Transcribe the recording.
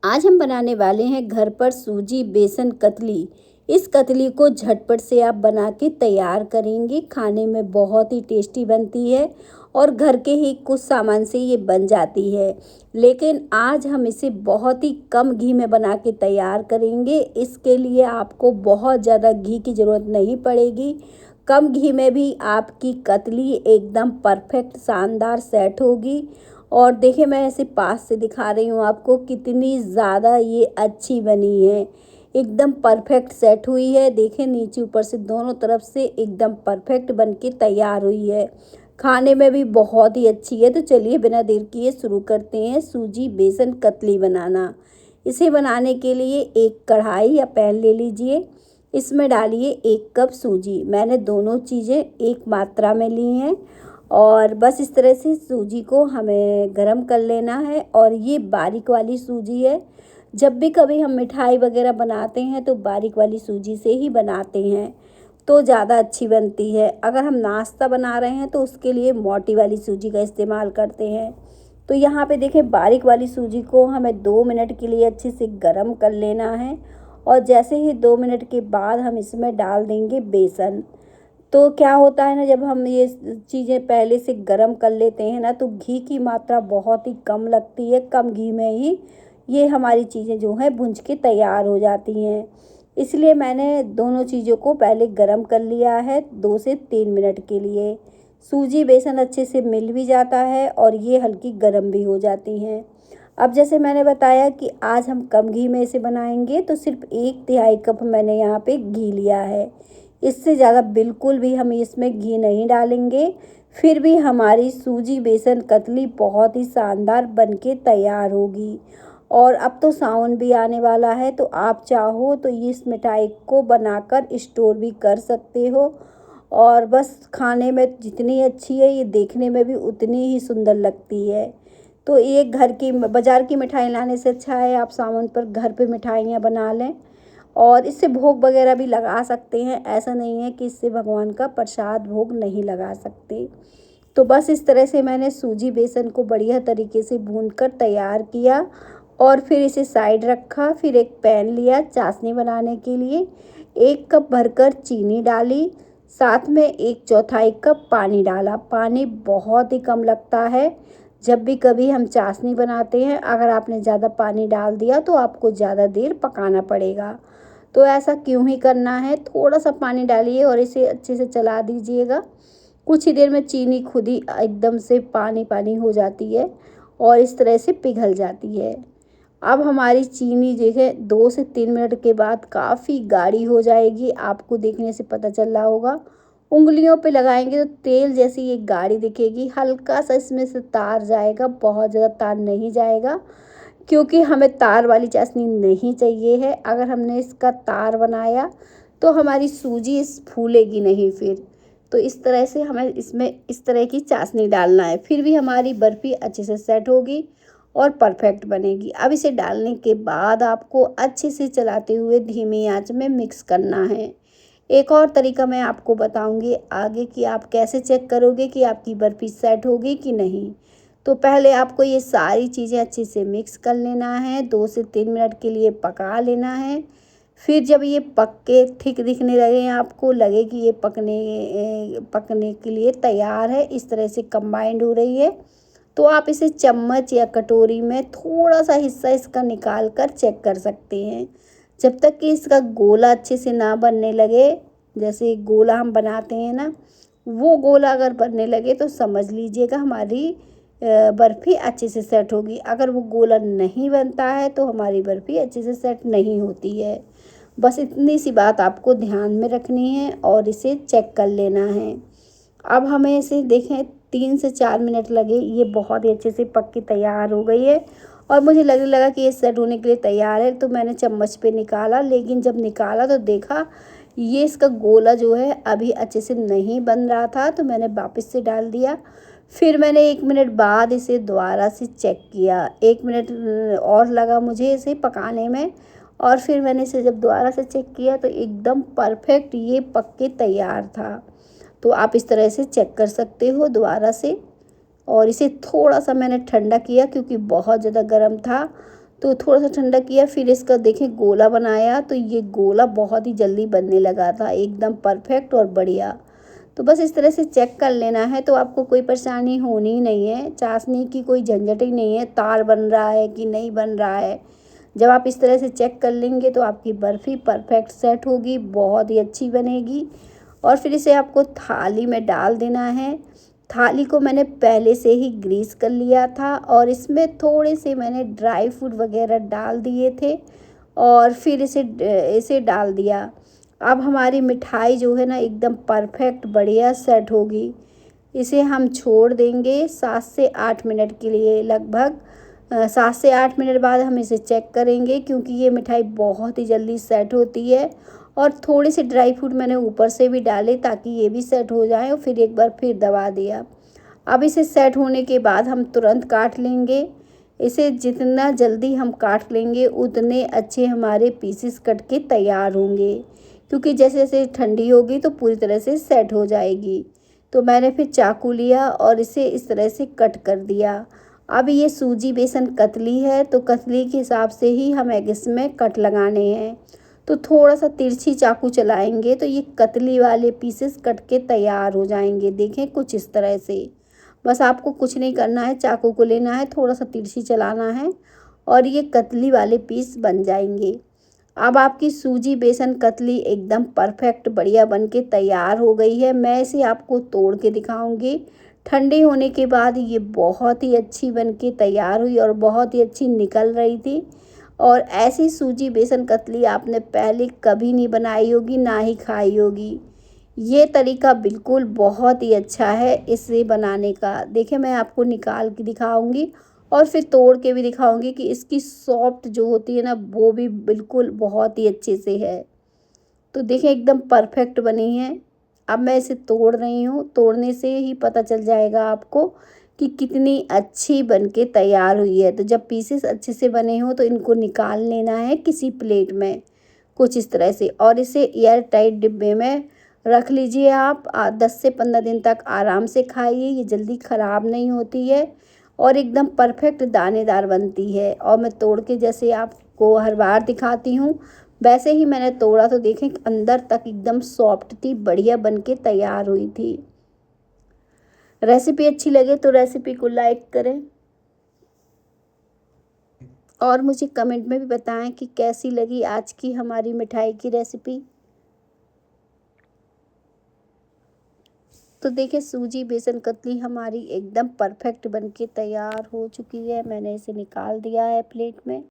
आज हम बनाने वाले हैं घर पर सूजी बेसन कतली। इस कतली को झटपट से आप बना के तैयार करेंगे। खाने में बहुत ही टेस्टी बनती है और घर के ही कुछ सामान से ये बन जाती है। लेकिन आज हम इसे बहुत ही कम घी में बना के तैयार करेंगे। इसके लिए आपको बहुत ज़्यादा घी की ज़रूरत नहीं पड़ेगी। कम घी में भी आपकी कतली एकदम परफेक्ट शानदार सेट होगी। और देखिए, मैं ऐसे पास से दिखा रही हूँ आपको कितनी ज़्यादा ये अच्छी बनी है। एकदम परफेक्ट सेट हुई है। देखिए, नीचे ऊपर से दोनों तरफ से एकदम परफेक्ट बन के तैयार हुई है। खाने में भी बहुत ही अच्छी है। तो चलिए बिना देर किए शुरू करते हैं सूजी बेसन कतली बनाना। इसे बनाने के लिए एक कढ़ाई या पैन ले लीजिए। इसमें डालिए 1 कप सूजी। मैंने दोनों चीज़ें एक मात्रा में ली हैं। और बस इस तरह से सूजी को हमें गरम कर लेना है। और ये बारीक वाली सूजी है। जब भी कभी हम मिठाई वगैरह बनाते हैं तो बारीक वाली सूजी से ही बनाते हैं, तो ज़्यादा अच्छी बनती है। अगर हम नाश्ता बना रहे हैं तो उसके लिए मोटी वाली सूजी का इस्तेमाल करते हैं। तो यहाँ पे देखें, बारीक वाली सूजी को हमें 2 मिनट के लिए अच्छे से गरम कर लेना है। और जैसे ही 2 मिनट के बाद हम इसमें डाल देंगे बेसन। तो क्या होता है ना, जब हम ये चीज़ें पहले से गरम कर लेते हैं ना, तो घी की मात्रा बहुत ही कम लगती है। कम घी में ही ये हमारी चीज़ें जो हैं भुन के तैयार हो जाती हैं। इसलिए मैंने दोनों चीज़ों को पहले गरम कर लिया है 2 से 3 मिनट के लिए। सूजी बेसन अच्छे से मिल भी जाता है और ये हल्की गरम भी हो जाती हैं। अब जैसे मैंने बताया कि आज हम कम घी में इसे बनाएंगे, तो सिर्फ 1/3 कप मैंने यहाँ पे घी लिया है। इससे ज़्यादा बिल्कुल भी हम इसमें घी नहीं डालेंगे। फिर भी हमारी सूजी बेसन कतली बहुत ही शानदार बनके तैयार होगी। और अब तो सावन भी आने वाला है, तो आप चाहो तो इस मिठाई को बनाकर स्टोर भी कर सकते हो। और बस खाने में जितनी अच्छी है, ये देखने में भी उतनी ही सुंदर लगती है। तो ये घर की बाज़ार की मिठाई लाने से अच्छा है आप सावन पर घर पे मिठाइयाँ बना लें। और इससे भोग वगैरह भी लगा सकते हैं। ऐसा नहीं है कि इससे भगवान का प्रसाद भोग नहीं लगा सकते। तो बस इस तरह से मैंने सूजी बेसन को बढ़िया तरीके से भूनकर तैयार किया और फिर इसे साइड रखा। फिर एक पैन लिया चाशनी बनाने के लिए। 1 कप भरकर चीनी डाली। साथ में 1/4 कप पानी डाला। पानी बहुत ही कम लगता है। जब भी कभी हम चाशनी बनाते हैं, अगर आपने ज़्यादा पानी डाल दिया तो आपको ज़्यादा देर पकाना पड़ेगा। तो ऐसा क्यों ही करना है, थोड़ा सा पानी डालिए और इसे अच्छे से चला दीजिएगा। कुछ ही देर में चीनी खुद ही एकदम से पानी पानी हो जाती है और इस तरह से पिघल जाती है। अब हमारी चीनी देखें 2 से 3 मिनट के बाद काफ़ी गाढ़ी हो जाएगी। आपको देखने से पता चल रहा होगा। उंगलियों पे लगाएंगे तो तेल जैसी ये गाढ़ी दिखेगी। हल्का सा इसमें से तार जाएगा, बहुत ज़्यादा तार नहीं जाएगा, क्योंकि हमें तार वाली चाशनी नहीं चाहिए है। अगर हमने इसका तार बनाया तो हमारी सूजी फूलेगी नहीं फिर। तो इस तरह से हमें इसमें इस तरह की चाशनी डालना है, फिर भी हमारी बर्फ़ी अच्छे से सेट होगी और परफेक्ट बनेगी। अब इसे डालने के बाद आपको अच्छे से चलाते हुए धीमी आंच में मिक्स करना है। एक और तरीका मैं आपको बताऊंगी आगे कि आप कैसे चेक करोगे कि आपकी बर्फ़ी सेट होगी कि नहीं। तो पहले आपको ये सारी चीज़ें अच्छे से मिक्स कर लेना है। 2 से 3 मिनट के लिए पका लेना है। फिर जब ये पक के थिक दिखने लगे, आपको लगे कि ये पकने के लिए तैयार है, इस तरह से कंबाइंड हो रही है, तो आप इसे चम्मच या कटोरी में थोड़ा सा हिस्सा इसका निकाल कर चेक कर सकते हैं। जब तक कि इसका गोला अच्छे से ना बनने लगे, जैसे गोला हम बनाते हैं ना, वो गोला अगर बनने लगे तो समझ लीजिएगा हमारी बर्फ़ी अच्छे से सेट होगी। अगर वो गोला नहीं बनता है तो हमारी बर्फ़ी अच्छे से सेट नहीं होती है। बस इतनी सी बात आपको ध्यान में रखनी है और इसे चेक कर लेना है। अब हमें इसे देखें 3 से 4 मिनट लगे, ये बहुत ही अच्छे से पक के तैयार हो गई है। और मुझे लगने लगा कि ये सेट होने के लिए तैयार है, तो मैंने चम्मच पे निकाला। लेकिन जब निकाला तो देखा ये इसका गोला जो है अभी अच्छे से नहीं बन रहा था, तो मैंने वापस से डाल दिया। फिर मैंने 1 मिनट बाद इसे दोबारा से चेक किया। 1 मिनट और लगा मुझे इसे पकाने में। और फिर मैंने इसे जब दोबारा से चेक किया तो एकदम परफेक्ट ये पक के तैयार था। तो आप इस तरह से चेक कर सकते हो दोबारा से। और इसे थोड़ा सा मैंने ठंडा किया क्योंकि बहुत ज़्यादा गर्म था। तो थोड़ा सा ठंडा किया, फिर इसका देखें गोला बनाया, तो ये गोला बहुत ही जल्दी बनने लगा था, एकदम परफेक्ट और बढ़िया। तो बस इस तरह से चेक कर लेना है, तो आपको कोई परेशानी होनी ही नहीं है, चाशनी की कोई झंझट ही नहीं है, तार बन रहा है कि नहीं बन रहा है। जब आप इस तरह से चेक कर लेंगे तो आपकी बर्फ़ी परफेक्ट सेट होगी, बहुत ही अच्छी बनेगी। और फिर इसे आपको थाली में डाल देना है। थाली को मैंने पहले से ही ग्रीस कर लिया था और इसमें थोड़े से मैंने ड्राई फ्रूट वगैरह डाल दिए थे और फिर इसे डाल दिया। अब हमारी मिठाई जो है ना एकदम परफेक्ट बढ़िया सेट होगी। इसे हम छोड़ देंगे 7 से 8 मिनट के लिए, लगभग 7 से 8 मिनट बाद हम इसे चेक करेंगे, क्योंकि ये मिठाई बहुत ही जल्दी सेट होती है। और थोड़े से ड्राई फ्रूट मैंने ऊपर से भी डाले ताकि ये भी सेट हो जाए, और फिर एक बार फिर दबा दिया। अब इसे सेट होने के बाद हम तुरंत काट लेंगे। इसे जितना जल्दी हम काट लेंगे उतने अच्छे हमारे पीसेस कट के तैयार होंगे, क्योंकि जैसे जैसे ठंडी होगी तो पूरी तरह से सेट हो जाएगी। तो मैंने फिर चाकू लिया और इसे इस तरह से कट कर दिया। अब ये सूजी बेसन कतली है, तो कतली के हिसाब से ही हमें इसमें कट लगाने हैं। तो थोड़ा सा तिरछी चाकू चलाएंगे तो ये कतली वाले पीसेस कट के तैयार हो जाएंगे। देखें कुछ इस तरह से, बस आपको कुछ नहीं करना है, चाकू को लेना है, थोड़ा सा तिरछी चलाना है और ये कतली वाले पीस बन जाएंगे। अब आपकी सूजी बेसन कतली एकदम परफेक्ट बढ़िया बन के तैयार हो गई है। मैं इसे आपको तोड़ के दिखाऊंगी। ठंडे होने के बाद ये बहुत ही अच्छी बन के तैयार हुई और बहुत ही अच्छी निकल रही थी। और ऐसी सूजी बेसन कतली आपने पहले कभी नहीं बनाई होगी, ना ही खाई होगी। ये तरीका बिल्कुल बहुत ही अच्छा है इसे बनाने का। देखिए मैं आपको निकाल के दिखाऊंगी और फिर तोड़ के भी दिखाऊंगी कि इसकी सॉफ्ट जो होती है ना वो भी बिल्कुल बहुत ही अच्छे से है। तो देखिए एकदम परफेक्ट बनी है। अब मैं इसे तोड़ रही हूँ, तोड़ने से ही पता चल जाएगा आपको कि कितनी अच्छी बनके तैयार हुई है। तो जब पीसेस अच्छे से बने हों तो इनको निकाल लेना है किसी प्लेट में, कुछ इस तरह से, और इसे एयर टाइट डिब्बे में रख लीजिए। आप 10 से 15 दिन तक आराम से खाइए, ये जल्दी ख़राब नहीं होती है और एकदम परफेक्ट दानेदार बनती है। और मैं तोड़ के जैसे आपको हर बार दिखाती हूँ वैसे ही मैंने तोड़ा, तो देखें अंदर तक एकदम सॉफ्ट थी, बढ़िया बनके तैयार हुई थी। रेसिपी अच्छी लगे तो रेसिपी को लाइक करें और मुझे कमेंट में भी बताएं कि कैसी लगी आज की हमारी मिठाई की रेसिपी। तो देखिए सूजी बेसन कतली हमारी एकदम परफेक्ट बनके तैयार हो चुकी है। मैंने इसे निकाल दिया है प्लेट में।